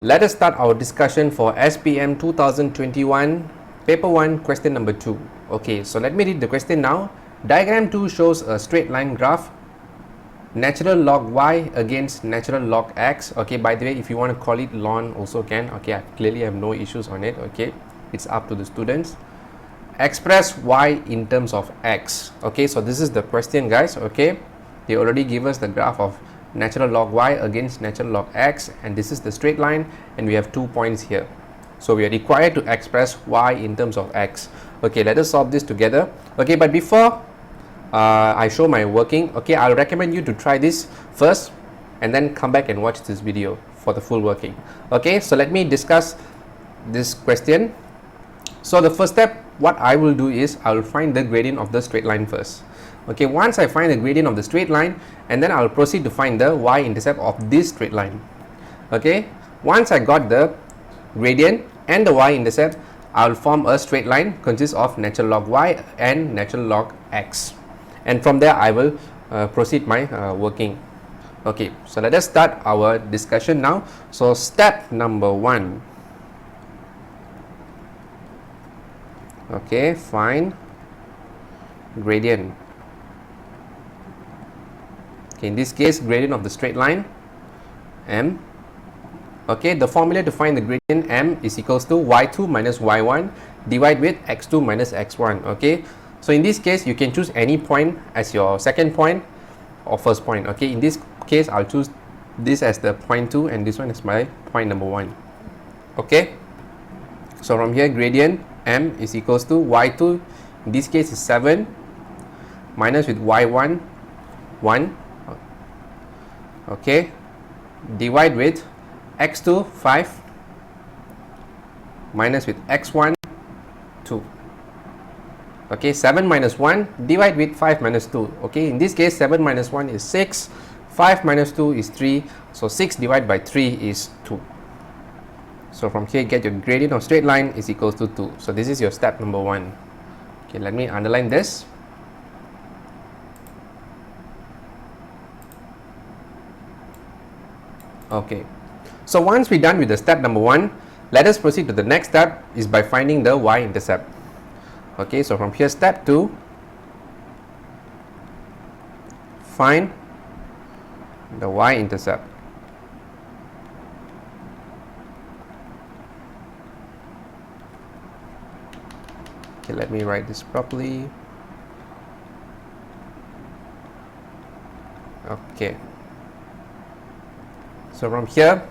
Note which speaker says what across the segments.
Speaker 1: Let us start our discussion for SPM 2021 paper 1 question number 2. Okay, so let me read the question now. Diagram 2 shows a straight line graph, natural log y against natural log x. Okay, by the way, if you want to call it ln also can. Okay, I clearly have no issues on it. Okay, it's up to the students. Express y in terms of x. Okay, so this is the question, guys. Okay, they already give us the graph of natural log y against natural log x, and this is the straight line, and we have 2 points here, so we are required to express y in terms of x. Okay, let us solve this together. Okay, but before I show my working, okay, I'll recommend you to try this first and then come back and watch this video for the full working. Okay, so let me discuss this question. So the first step, what I will do is I will find the gradient of the straight line first. Okay, once I find the gradient of the straight line, and then I will proceed to find the y-intercept of this straight line. Okay, once I got the gradient and the y-intercept, I will form a straight line consists of natural log y and natural log x, and from there I will proceed my working. Okay, so let us start our discussion now. So step number 1. Okay, find gradient. Okay, in this case, gradient of the straight line m. Okay, the formula to find the gradient m is equals to y2 minus y1 divided with x2 minus x1. Okay, so in this case, you can choose any point as your second point or first point. Okay, in this case, I'll choose this as the point 2 and this one is my point number 1. Okay, so from here, gradient m is equals to y2, in this case is 7, minus with y1 1. Okay, divide with x2 5, minus with x1 2. Okay, 7 minus 1 divide with 5 minus 2. Okay, in this case 7 minus 1 is 6, 5 minus 2 is 3, so 6 divided by 3 is 2. So from here, get your gradient of straight line is equals to 2. So this is your step number 1. Okay, let me underline this. Okay, so once we're done with the step number 1, let us proceed to the next step is by finding the y-intercept. Okay, so from here, step 2, find the y-intercept. Okay, let me write this properly. Okay, so from here,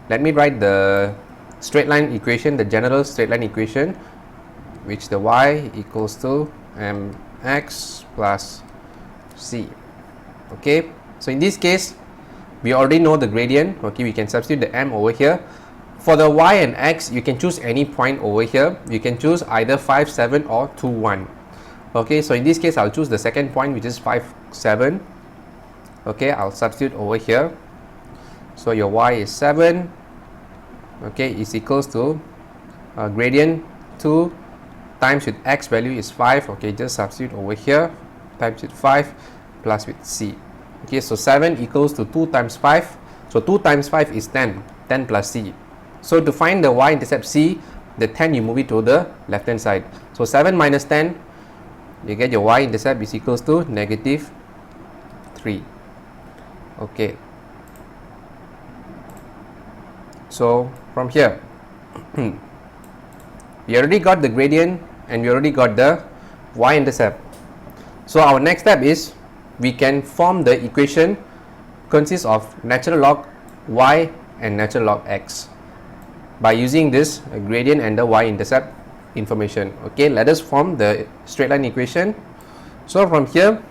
Speaker 1: let me write the straight line equation, the general straight line equation, which the y equals to mx plus c. Okay, so in this case, we already know the gradient. Okay, we can substitute the m over here. For the y and x, you can choose any point over here. You can choose either 5, 7 or 2, 1. Okay, so in this case, I'll choose the second point, which is 5, 7. Okay, I'll substitute over here. So your y is 7, okay, is equals to gradient 2 times with x value is 5. Okay, just substitute over here, times with 5 plus with c. Okay, so 7 equals to 2 times 5. So 2 times 5 is 10, 10 plus c. So to find the y-intercept c, the 10 you move it to the left hand side. So 7 minus 10, you get your y-intercept is equals to negative 3. Okay, so from here, we already got the gradient and we already got the y-intercept. So our next step is we can form the equation consists of natural log y and natural log x by using this gradient and the y-intercept information. Okay, let us form the straight line equation. So from here,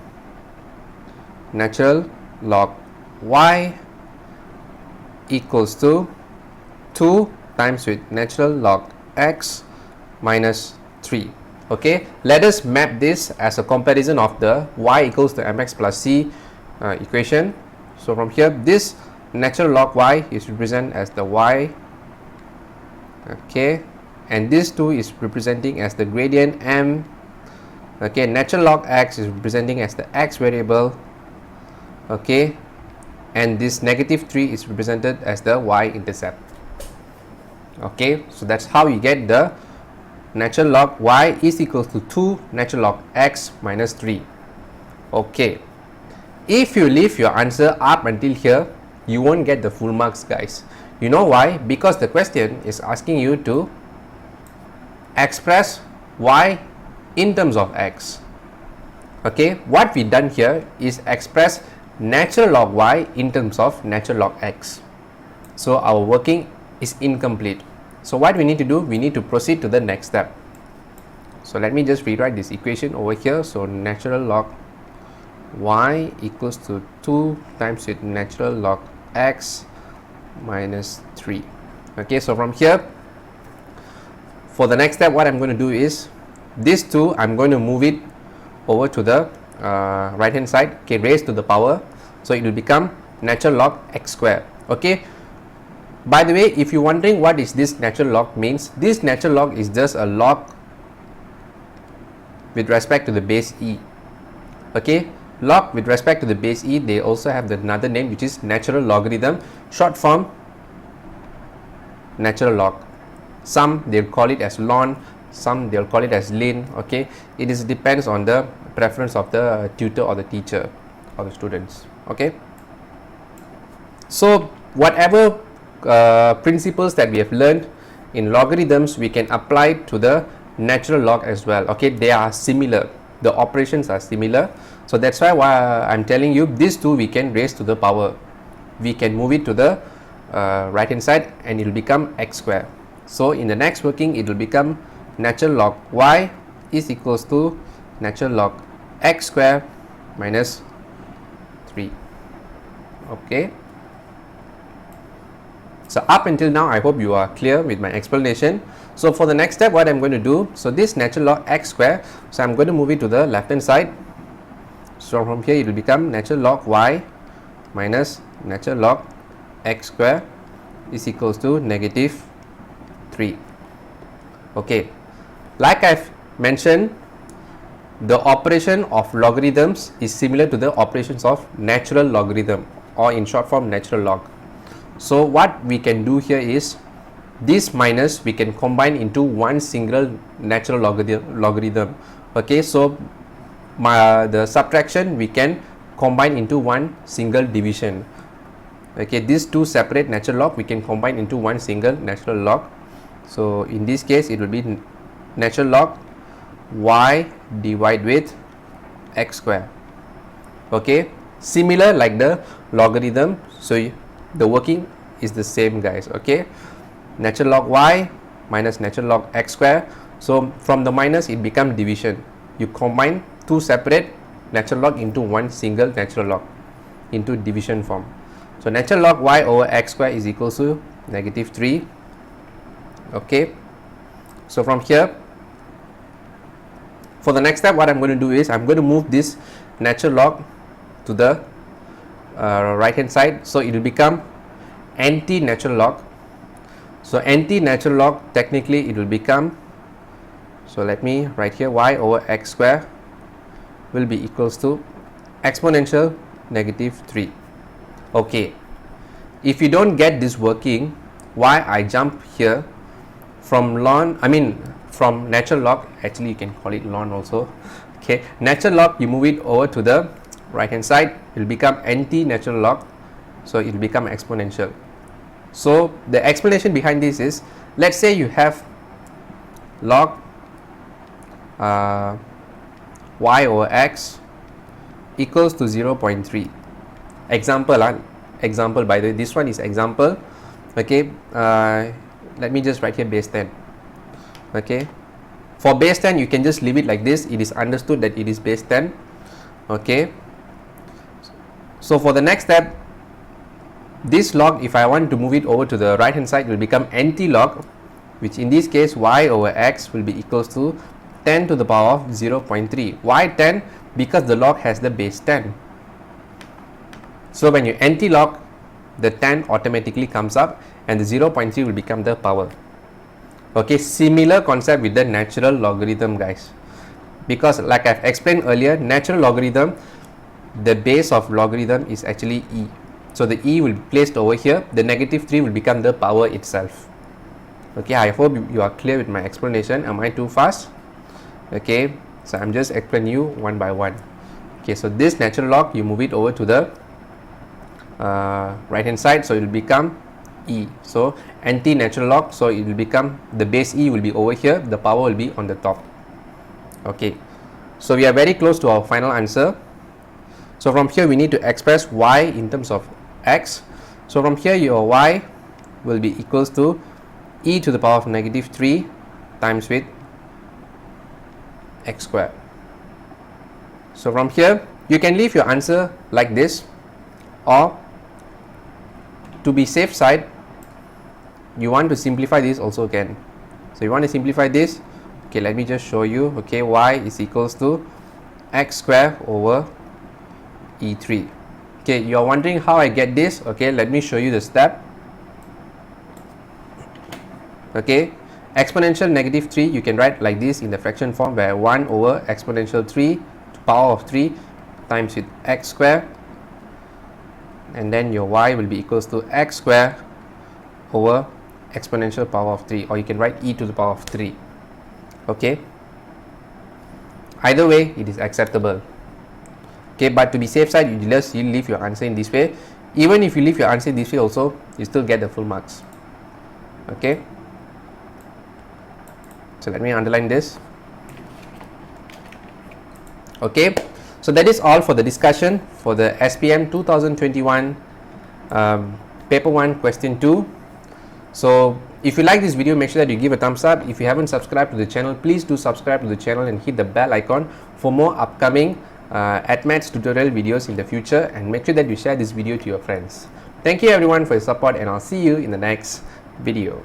Speaker 1: natural log y equals to 2 times with natural log x minus 3. Okay, let us map this as a comparison of the y equals to mx plus c equation. So from here, this natural log y is represented as the y. Okay, and this 2 is representing as the gradient m. Okay, natural log x is representing as the x variable. Okay, and this negative 3 is represented as the y-intercept. Okay, so that's how you get the natural log y is equals to 2 natural log x minus 3. Okay, if you leave your answer up until here, you won't get the full marks, guys. You know why? Because the question is asking you to express y in terms of x. Okay, what we done here is express natural log y in terms of natural log x. So our working is incomplete. So what we need to do, we need to proceed to the next step. So let me just rewrite this equation over here. So natural log y equals to 2 times with natural log x minus 3. Okay, so from here, for the next step, what I'm going to do is this 2, I'm going to move it over to the right hand side, okay, raised to the power, so it will become natural log x square. Okay, by the way, if you're wondering what is this natural log means, this natural log is just a log with respect to the base e. Okay, log with respect to the base e, they also have another name which is natural logarithm, short form natural log. Some they'll call it as ln, some they'll call it as ln. Okay, it is depends on the preference of the tutor or the teacher or the students. Okay, so whatever principles that we have learned in logarithms, we can apply to the natural log as well. Okay, they are similar, the operations are similar, so that's why I'm telling you these two we can raise to the power, we can move it to the right hand side and it will become x square. So in the next working, it will become natural log y is equals to natural log x square minus 3. Okay, so up until now, I hope you are clear with my explanation. So for the next step, what I'm going to do, so this natural log x square, so I'm going to move it to the left hand side. So from here, it will become natural log y minus natural log x square is equals to negative 3. Okay, like I've mentioned, the operation of logarithms is similar to the operations of natural logarithm, or in short form natural log. So what we can do here is this minus we can combine into one single natural logarithm. Okay, so the subtraction we can combine into one single division. Okay, these two separate natural log we can combine into one single natural log. So in this case, it will be natural log y divided with x square. Okay, similar like the logarithm, so the working is the same, guys. Okay, natural log y minus natural log x square, so from the minus it become division, you combine two separate natural log into one single natural log into division form. So natural log y over x square is equals to negative 3. Okay, so from here, for the next step, what I'm going to do is I'm going to move this natural log to the right hand side, so it will become anti-natural log. So anti-natural log, technically it will become, so let me write here, y over x square will be equals to exponential negative 3. Okay, if you don't get this working, why I jump here from from natural log, actually you can call it ln also. Okay, natural log, you move it over to the right hand side, it will become anti-natural log, so it will become exponential. So the explanation behind this is, let's say you have log y over x equals to 0.3. Example, by the way, this one is example. Okay, let me just write here base 10. Okay, for base 10 you can just leave it like this, it is understood that it is base 10. Okay, so for the next step, this log, if I want to move it over to the right hand side, will become anti-log, which in this case y over x will be equals to 10 to the power of 0.3. Why 10? Because the log has the base 10. So when you anti-log, the 10 automatically comes up and the 0.3 will become the power. Okay, similar concept with the natural logarithm, guys, because like I've explained earlier, natural logarithm, the base of logarithm is actually e. So the e will be placed over here, the negative 3 will become the power itself. Okay, I hope you are clear with my explanation. Am I too fast? Okay, so I'm just explaining you one by one. Okay, so this natural log, you move it over to the right hand side, so it will become e. So anti-natural log, so it will become, the base e will be over here, the power will be on the top. Okay, so we are very close to our final answer. So from here we need to express y in terms of x. So from here your y will be equals to e to the power of negative 3 times with x squared. So from here you can leave your answer like this, or to be safe side you want to simplify this also can. So you want to simplify this, okay, let me just show you. Okay, y is equals to x square over e3. Okay, you are wondering how I get this. Okay, let me show you the step. Okay, exponential negative 3 you can write like this in the fraction form, where 1 over exponential 3 to power of 3 times with x square, and then your y will be equals to x square over exponential power of 3, or you can write e to the power of 3. Okay, either way it is acceptable. Okay, but to be safe side you leave your answer in this way. Even if you leave your answer in this way also, you still get the full marks. Okay, so let me underline this. Okay, so that is all for the discussion for the SPM 2021 paper 1 question 2. So if you like this video, make sure that you give a thumbs up. If you haven't subscribed to the channel, please do subscribe to the channel and hit the bell icon for more upcoming Add Maths tutorial videos in the future, and make sure that you share this video to your friends. Thank you everyone for your support, and I'll see you in the next video.